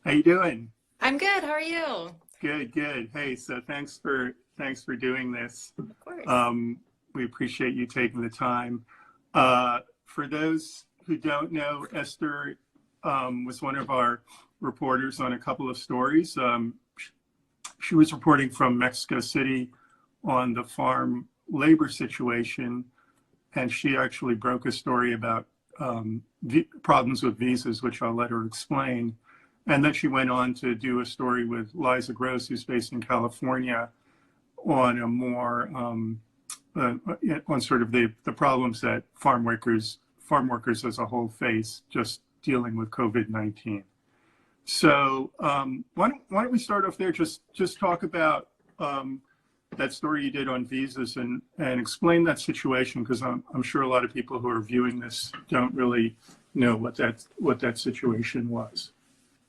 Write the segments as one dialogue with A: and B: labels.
A: How you doing?
B: I'm good. How are you?
A: Good, good. Hey, so thanks for doing this.
B: Of course.
A: We appreciate you taking the time. For those who don't know, Esther was one of our reporters on a couple of stories. She was reporting from Mexico City on the farm labor situation, and she actually broke a story about problems with visas, which I'll let her explain. And then she went on to do a story with Liza Gross, who's based in California, on a more on sort of the problems that farm workers as a whole face just dealing with COVID-19. So why don't we start off there? Just talk about that story you did on visas and explain that situation, because I'm sure a lot of people who are viewing this don't really know what that situation was.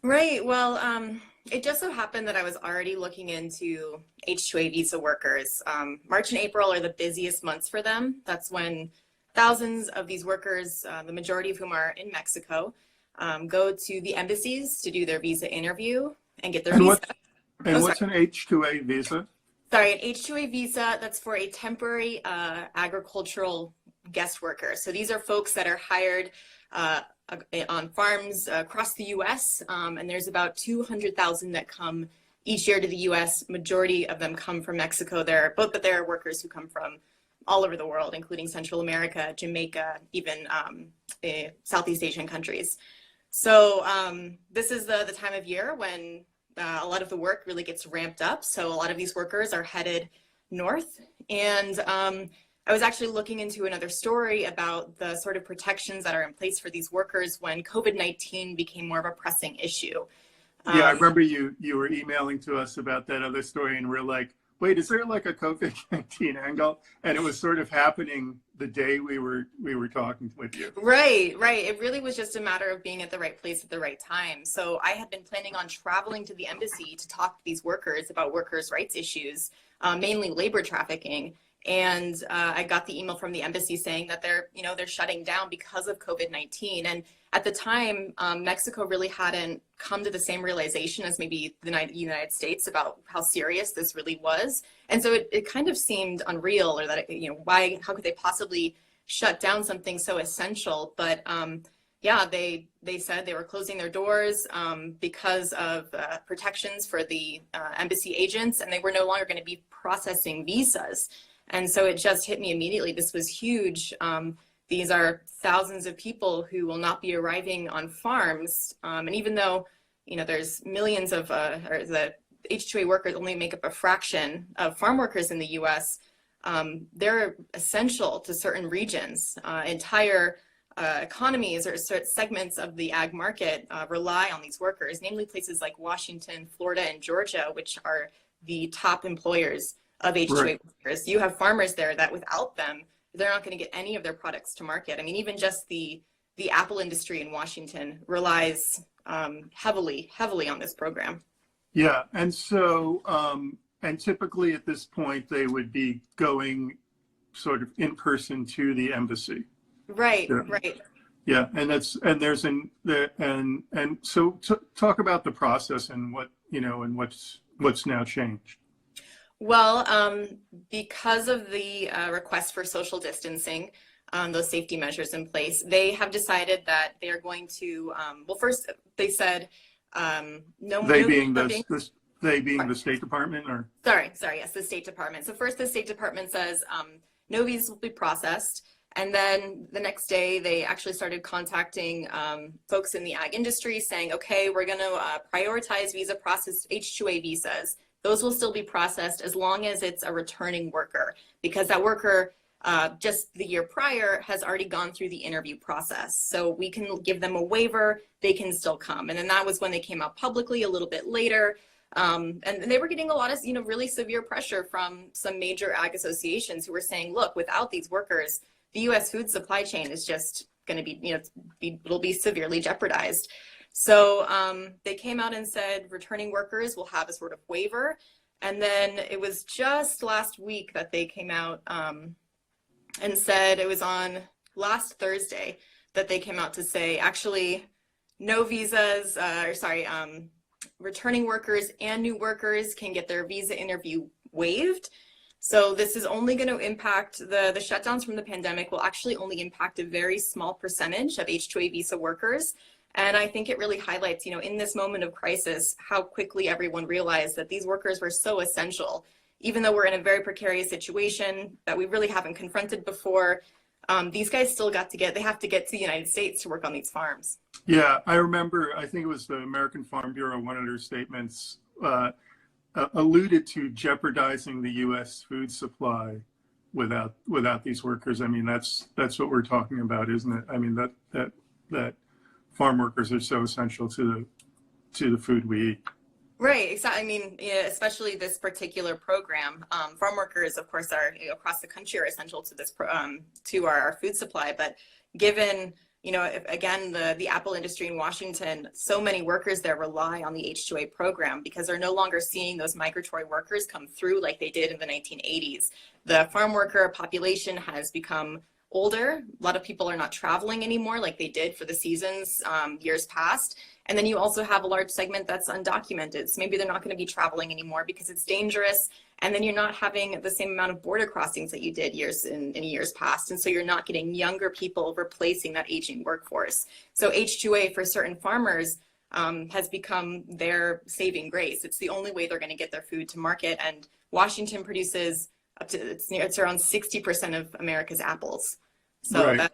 B: Right. Well, it just so happened that I was already looking into H-2A visa workers. March and April are the busiest months for them. That's when thousands of these workers, the majority of whom are in Mexico, go to the embassies to do their visa interview and get their visa.
A: What's an H-2A visa?
B: Sorry, an H-2A visa, that's for a temporary agricultural guest worker. So these are folks that are hired on farms across the U.S., and there's about 200,000 that come each year to the U.S. Majority of them come from Mexico. There are workers who come from all over the world, including Central America, Jamaica, even Southeast Asian countries. So this is the time of year when a lot of the work really gets ramped up. So a lot of these workers are headed north. And I was actually looking into another story about the sort of protections that are in place for these workers when COVID-19 became more of a pressing issue.
A: Yeah, I remember you were emailing to us about that other story, and we're like, wait, is there like a COVID-19 angle? And it was sort of happening the day we were talking with you.
B: Right. It really was just a matter of being at the right place at the right time. So I had been planning on traveling to the embassy to talk to these workers about workers' rights issues, mainly labor trafficking. And I got the email from the embassy saying that they're shutting down because of COVID-19. And at the time, Mexico really hadn't come to the same realization as maybe the United States about how serious this really was. And so it kind of seemed unreal, or that, how could they possibly shut down something so essential? But yeah, they said they were closing their doors because of protections for the embassy agents, and they were no longer going to be processing visas. And so it just hit me immediately. This was huge. These are thousands of people who will not be arriving on farms. And even though, there's millions of, or the H-2A workers only make up a fraction of farm workers in the US, they're essential to certain regions. Entire economies or segments of the ag market rely on these workers, namely places like Washington, Florida, and Georgia, which are the top employers of H-2A workers. You have farmers there that without them, they're not going to get any of their products to market. I mean, even just the apple industry in Washington relies heavily on this program.
A: Yeah, and so, and typically at this point, they would be going sort of in person to the embassy.
B: Right.
A: Yeah, and so talk about the process and what's now changed.
B: Well, because of the request for social distancing, those safety measures in place, they have decided that they are going to, well, first they said
A: They being the State Department, or?
B: Sorry, yes, the State Department. So first the State Department says no visas will be processed. And then the next day they actually started contacting folks in the ag industry saying, okay, we're going to prioritize visa processed H-2A visas. Those will still be processed as long as it's a returning worker, because that worker just the year prior has already gone through the interview process. So we can give them a waiver, they can still come. And then that was when they came out publicly a little bit later. And they were getting a lot of, really severe pressure from some major ag associations who were saying, look, without these workers, the U.S. food supply chain is just going to be, it'll be severely jeopardized. So they came out and said returning workers will have a sort of waiver. And then it was just last week that they came out and said, it was on last Thursday that they came out to say, actually, no visas, returning workers and new workers can get their visa interview waived. So this is only going to impact the shutdowns from the pandemic will actually only impact a very small percentage of H-2A visa workers. And I think it really highlights, in this moment of crisis, how quickly everyone realized that these workers were so essential. Even though we're in a very precarious situation that we really haven't confronted before, these guys still they have to get to the United States to work on these farms.
A: Yeah, I remember, I think it was the American Farm Bureau, one of their statements alluded to jeopardizing the U.S. food supply without these workers. I mean, that's what we're talking about, isn't it? I mean, that farm workers are so essential to the food we eat.
B: Right, exactly. I mean, especially this particular program. Farm workers, of course, are across the country are essential to this to our food supply. But given again, the apple industry in Washington, so many workers there rely on the H-2A program because they're no longer seeing those migratory workers come through like they did in the 1980s. The farm worker population has become older. A lot of people are not traveling anymore like they did for the seasons years past. And then you also have a large segment that's undocumented. So maybe they're not going to be traveling anymore because it's dangerous. And then you're not having the same amount of border crossings that you did in years past. And so you're not getting younger people replacing that aging workforce. So H-2A for certain farmers has become their saving grace. It's the only way they're going to get their food to market. And Washington produces it's around 60% of America's apples. So
A: Right.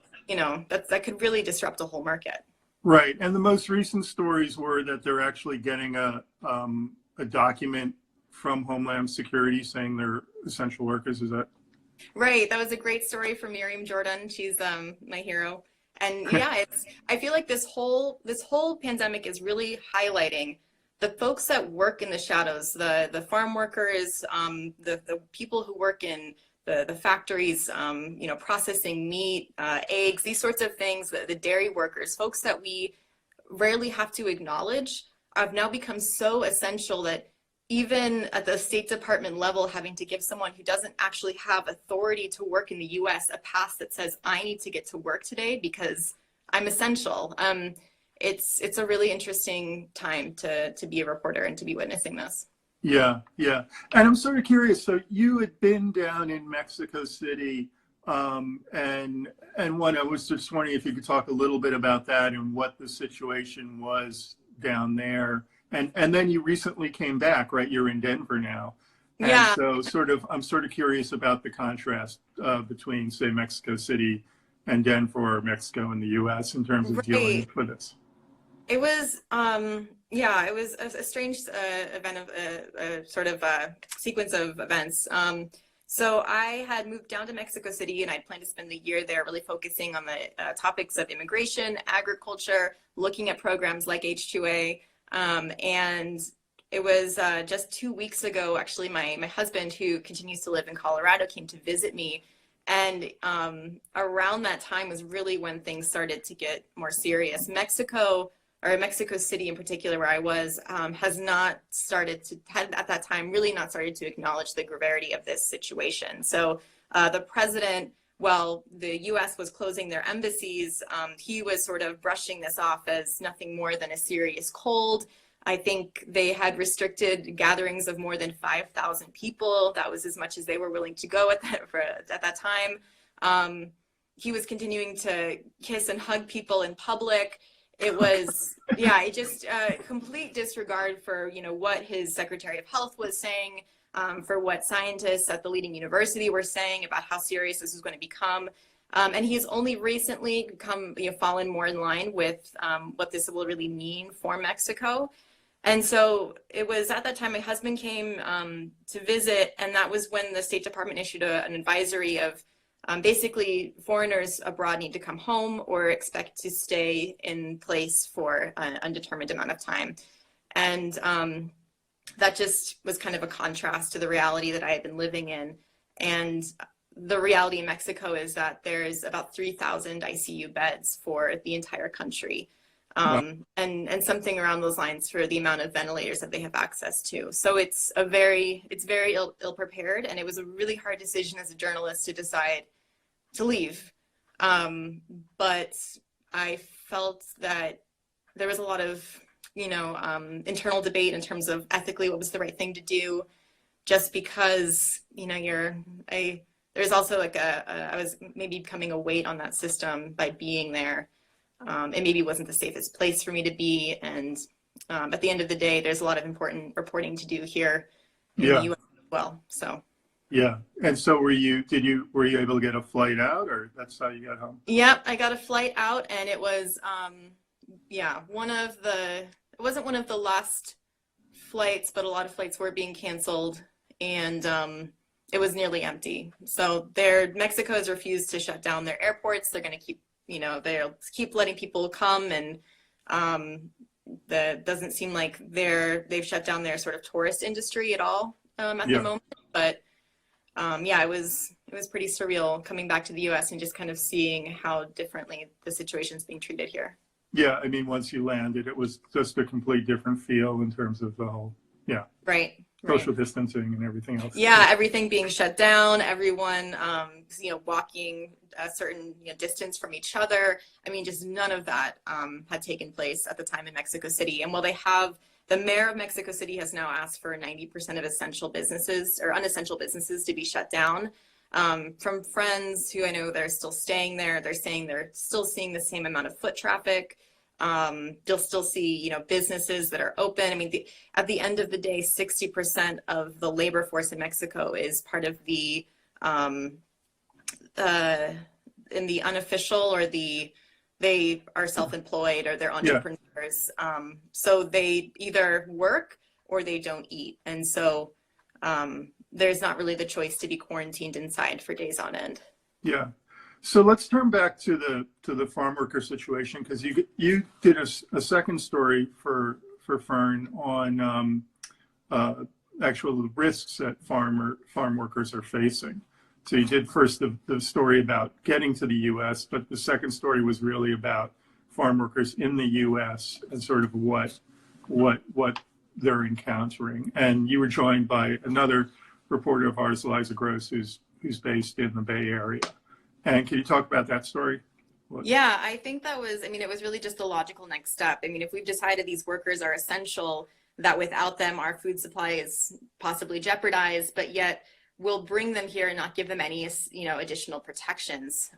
B: that could really disrupt a whole market.
A: Right, and the most recent stories were that they're actually getting a document from Homeland Security saying they're essential workers. Is that
B: right? That was a great story from Miriam Jordans. She's my hero. And yeah, I feel like this whole pandemic is really highlighting the folks that work in the shadows, the farm workers, the people who work in the factories, processing meat, eggs, these sorts of things, the dairy workers, folks that we rarely have to acknowledge have now become so essential that even at the State Department level, having to give someone who doesn't actually have authority to work in the US a pass that says, I need to get to work today because I'm essential. It's a really interesting time to be a reporter and to be witnessing this.
A: Yeah. And I'm sort of curious. So you had been down in Mexico City, and one, I was just wondering if you could talk a little bit about that and what the situation was down there. And then you recently came back, right? You're in Denver now. And
B: yeah.
A: So I'm sort of curious about the contrast between, say, Mexico City and Denver, or Mexico and the U.S. in terms of
B: Right.
A: dealing with this.
B: It was, it was a strange event of a sort of a sequence of events. So I had moved down to Mexico City and I planned to spend the year there really focusing on the topics of immigration, agriculture, looking at programs like H-2A. And it was just 2 weeks ago, actually, my husband, who continues to live in Colorado, came to visit me. And around that time was really when things started to get more serious. Mexico City in particular, where I was, had at that time really not started to acknowledge the gravity of this situation. So the president, while the US was closing their embassies, he was sort of brushing this off as nothing more than a serious cold. I think they had restricted gatherings of more than 5,000 people. That was as much as they were willing to go at that time. He was continuing to kiss and hug people in public. It was, just complete disregard for, what his Secretary of Health was saying, for what scientists at the leading university were saying about how serious this was going to become. And he's only recently fallen more in line with what this will really mean for Mexico. And so it was at that time my husband came to visit, and that was when the State Department issued an advisory of basically foreigners abroad need to come home or expect to stay in place for an undetermined amount of time. And that just was kind of a contrast to the reality that I had been living in. And the reality in Mexico is that there's about 3,000 ICU beds for the entire country. And something around those lines for the amount of ventilators that they have access to. So it's very ill prepared, and it was a really hard decision as a journalist to decide to leave. But I felt that there was a lot of internal debate in terms of ethically what was the right thing to do, just because, there's also like I was maybe becoming a weight on that system by being there. It maybe wasn't the safest place for me to be. And at the end of the day, there's a lot of important reporting to do here in the US as well. So.
A: Yeah. And so were you able to get a flight out, or that's how you got home?
B: Yep. I got a flight out, and it was, it wasn't one of the last flights, but a lot of flights were being canceled, and it was nearly empty. So Mexico has refused to shut down their airports. They're going to keep, they'll keep letting people come, and that doesn't seem like they've shut down their sort of tourist industry at all at the moment. But it was pretty surreal coming back to the US and just kind of seeing how differently the situation's being treated here.
A: Yeah, I mean, once you landed, it was just a complete different feel in terms of the whole,
B: right.
A: social distancing and everything else.
B: Yeah, everything being shut down, everyone, walking a certain distance from each other. I mean, just none of that had taken place at the time in Mexico City. And while the mayor of Mexico City has now asked for 90% of essential businesses or unessential businesses to be shut down. From friends who I know they're still staying there, they're saying they're still seeing the same amount of foot traffic. You'll still see, businesses that are open. I mean, at the end of the day, 60% of the labor force in Mexico is part of the in the unofficial or they are self-employed or they're entrepreneurs. So they either work or they don't eat. And so there's not really the choice to be quarantined inside for days on end. Yeah.
A: So let's turn back to the farm worker situation, because you did a second story for FERN on actual risks that farm workers are facing. So you did first the story about getting to the U.S., but the second story was really about farm workers in the U.S. and sort of what they're encountering. And you were joined by another reporter of ours, Eliza Gross, who's based in the Bay Area. And can you talk about that story?
B: Yeah, I think it was really just the logical next step. I mean, if we've decided these workers are essential, that without them, our food supply is possibly jeopardized, but yet we'll bring them here and not give them any, additional protections.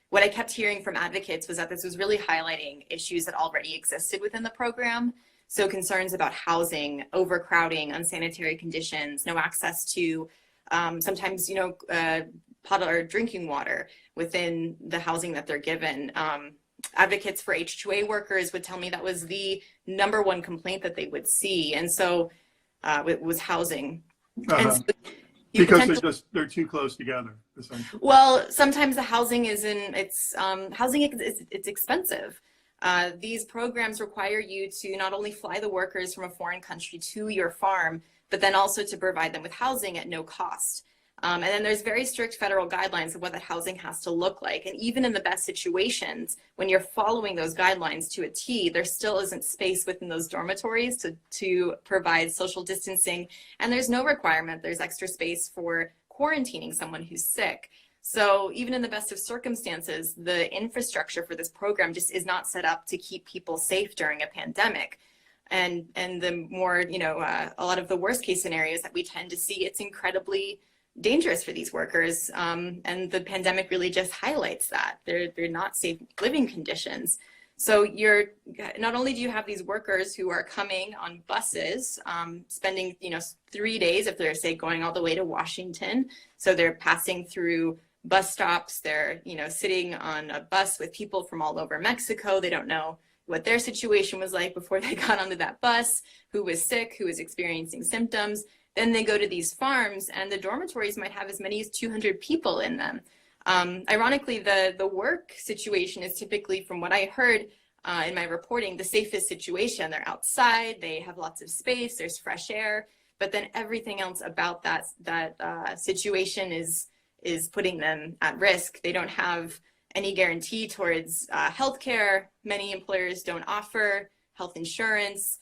B: What I kept hearing from advocates was that this was really highlighting issues that already existed within the program. So concerns about housing, overcrowding, unsanitary conditions, no access to sometimes, potable or drinking water within the housing that they're given. Advocates for H-2A workers would tell me that was the number one complaint that they would see. And so it was housing. And so
A: because they're too close together, essentially.
B: Well, sometimes the housing it's expensive. These programs require you to not only fly the workers from a foreign country to your farm, but then also to provide them with housing at no cost. And then there's very strict federal guidelines of what that housing has to look like. And even in the best situations, when you're following those guidelines to a T, there still isn't space within those dormitories to provide social distancing. And there's no requirement. There's extra space for quarantining someone who's sick. So even in the best of circumstances, the infrastructure for this program just is not set up to keep people safe during a pandemic. And the more, a lot of the worst case scenarios that we tend to see, it's incredibly dangerous for these workers. And the pandemic really just highlights that. They're not safe living conditions. So not only do you have these workers who are coming on buses, spending, 3 days, if they're, say, going all the way to Washington. So they're passing through bus stops. They're, sitting on a bus with people from all over Mexico. They don't know what their situation was like before they got onto that bus, who was sick, who was experiencing symptoms. Then they go to these farms, and the dormitories might have as many as 200 people in them. Ironically, the work situation is typically, from what I heard in my reporting, the safest situation. They're outside, they have lots of space, there's fresh air, but then everything else about that situation is putting them at risk. They don't have any guarantee towards healthcare. Many employers don't offer health insurance.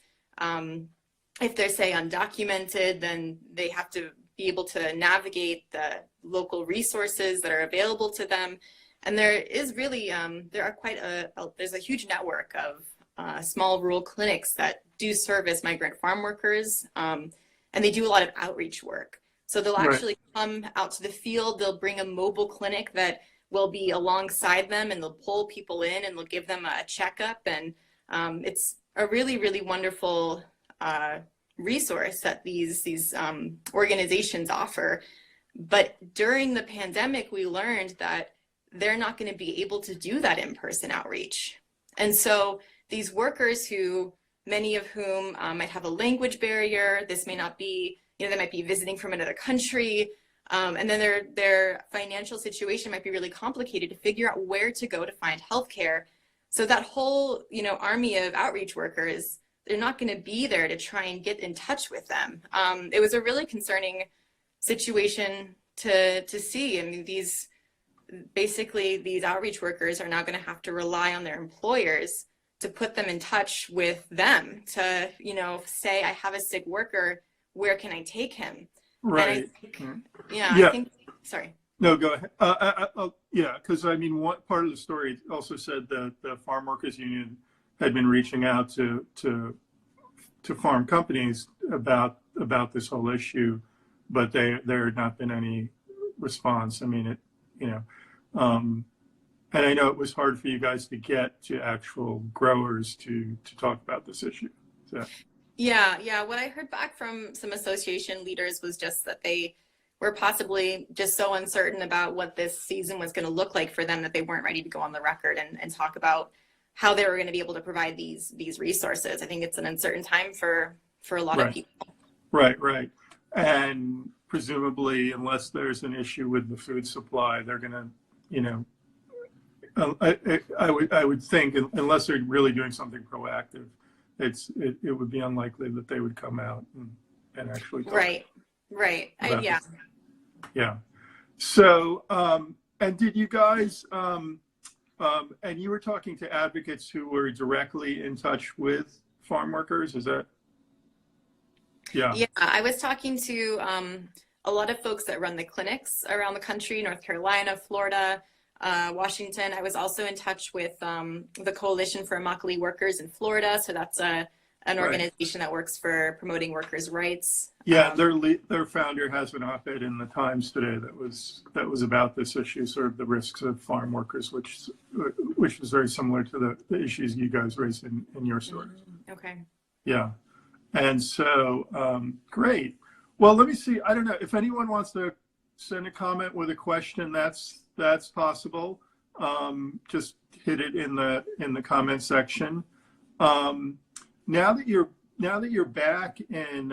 B: If they're, say, undocumented, then they have to be able to navigate the local resources that are available to them. And there is really, there's a huge network of small rural clinics that do service migrant farm workers, and they do a lot of outreach work. So they'll actually come out to the field, they'll bring a mobile clinic that will be alongside them, and they'll pull people in and they'll give them a checkup. And it's a really, really wonderful resource that these organizations offer. But during the pandemic, we learned that they're not going to be able to do that in-person outreach. And so these workers, who many of whom might have a language barrier, this may not be, they might be visiting from another country, and then their financial situation might be really complicated to figure out where to go to find healthcare. So that whole, army of outreach workers, they're not going to be there to try and get in touch with them. It was a really concerning situation to see. I mean, these outreach workers are now going to have to rely on their employers to put them in touch with them, to, say, I have a sick worker, where can I take him?
A: Right.
B: I think, sorry.
A: No, go ahead. Yeah, because one part of the story also said that the Farm Workers Union had been reaching out to farm companies about this whole issue, but there had not been any response. And I know it was hard for you guys to get to actual growers to talk about this issue. So.
B: Yeah. What I heard back from some association leaders was just that they were possibly just so uncertain about what this season was going to look like for them that they weren't ready to go on the record and talk about how they were going to be able to provide these resources. I think it's an uncertain time for a lot of people. Right.
A: And presumably, unless there's an issue with the food supply, they're going to, I would think, unless they're really doing something proactive, it would be unlikely that they would come out and actually talk.
B: Right.
A: Yeah. So, and did you guys, and you were talking to advocates who were directly in touch with farm workers, is that? Yeah,
B: I was talking to a lot of folks that run the clinics around the country, North Carolina, Florida, Washington. I was also in touch with the Coalition for Immokalee Workers in Florida. So that's an organization that works for promoting workers' rights.
A: Yeah, their founder has an op-ed in the Times today that was about this issue, sort of the risks of farm workers, which was very similar to the issues you guys raised in your story.
B: Okay.
A: Yeah, and so great. Well, let me see. I don't know if anyone wants to send a comment with a question. That's possible. Just hit it in the comment section. Now that you're back in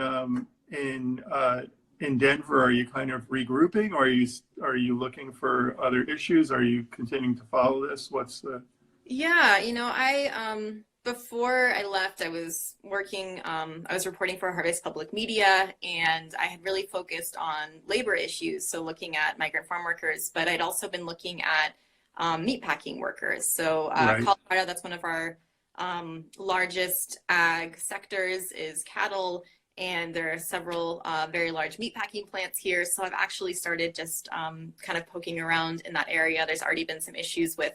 A: Denver, are you kind of regrouping, or are you looking for other issues? Are you continuing to follow this? What's the?
B: Yeah, I before I left, I was working. I was reporting for Harvest Public Media, and I had really focused on labor issues, so looking at migrant farm workers. But I'd also been looking at meatpacking workers. So Colorado, that's one of our largest ag sectors is cattle, and there are several very large meatpacking plants here. So I've actually started just kind of poking around in that area. There's already been some issues with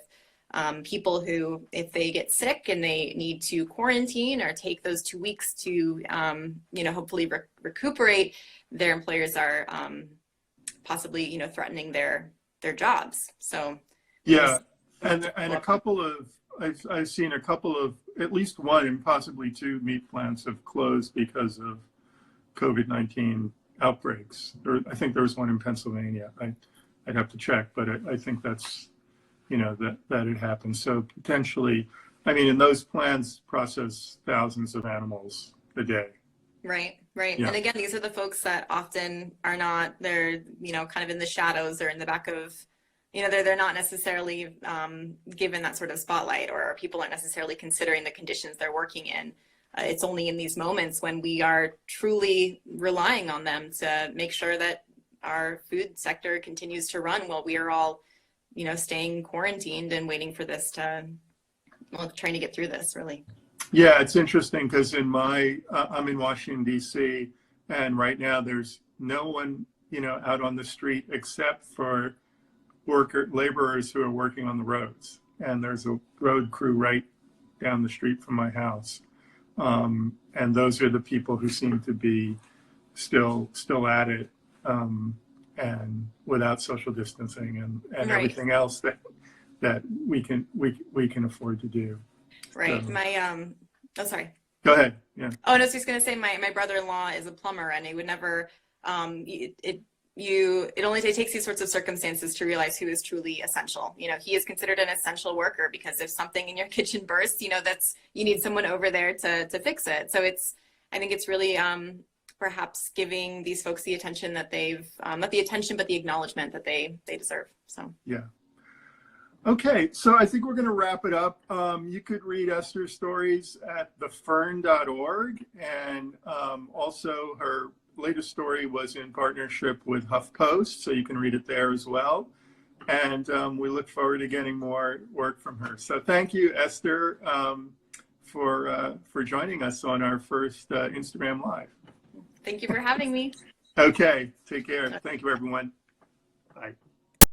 B: people who, if they get sick and they need to quarantine or take those 2 weeks to, hopefully recuperate, their employers are possibly, threatening their jobs. So
A: yeah, and a couple of I've seen a couple of, at least one and possibly two meat plants have closed because of COVID-19 outbreaks. I think there was one in Pennsylvania. I'd have to check, but I think that's, that had happened. So potentially, and those plants process thousands of animals a day.
B: Right.
A: Yeah.
B: And again, these are the folks that often are not, they're, kind of in the shadows or in the back of, they're not necessarily given that sort of spotlight, or people aren't necessarily considering the conditions they're working in. It's only in these moments when we are truly relying on them to make sure that our food sector continues to run while we are all, staying quarantined and waiting for this trying to get through this, really.
A: Yeah, it's interesting because I'm in Washington, D.C., and right now there's no one, out on the street except for laborers who are working on the roads. And there's a road crew right down the street from my house. And those are the people who seem to be still at it, and without social distancing and
B: Right.
A: everything else that we can afford to do.
B: Right.
A: So,
B: My oh, sorry.
A: go ahead. Yeah.
B: Oh, and I was just gonna say my brother-in-law is a plumber, and he would never it only takes these sorts of circumstances to realize who is truly essential. You know, he is considered an essential worker because if something in your kitchen bursts, you know, you need someone over there to fix it. So I think it's really perhaps giving these folks the attention that they've not the attention, but the acknowledgement that they deserve. So
A: Yeah. Okay, so I think we're going to wrap it up. You could read Esther's stories at thefern.org, and also her latest story was in partnership with HuffPost, so you can read it there as well. And we look forward to getting more work from her. So thank you, Esther, for joining us on our first Instagram Live.
B: thank you for having me.
A: Okay, take care. Thank you, everyone. Bye.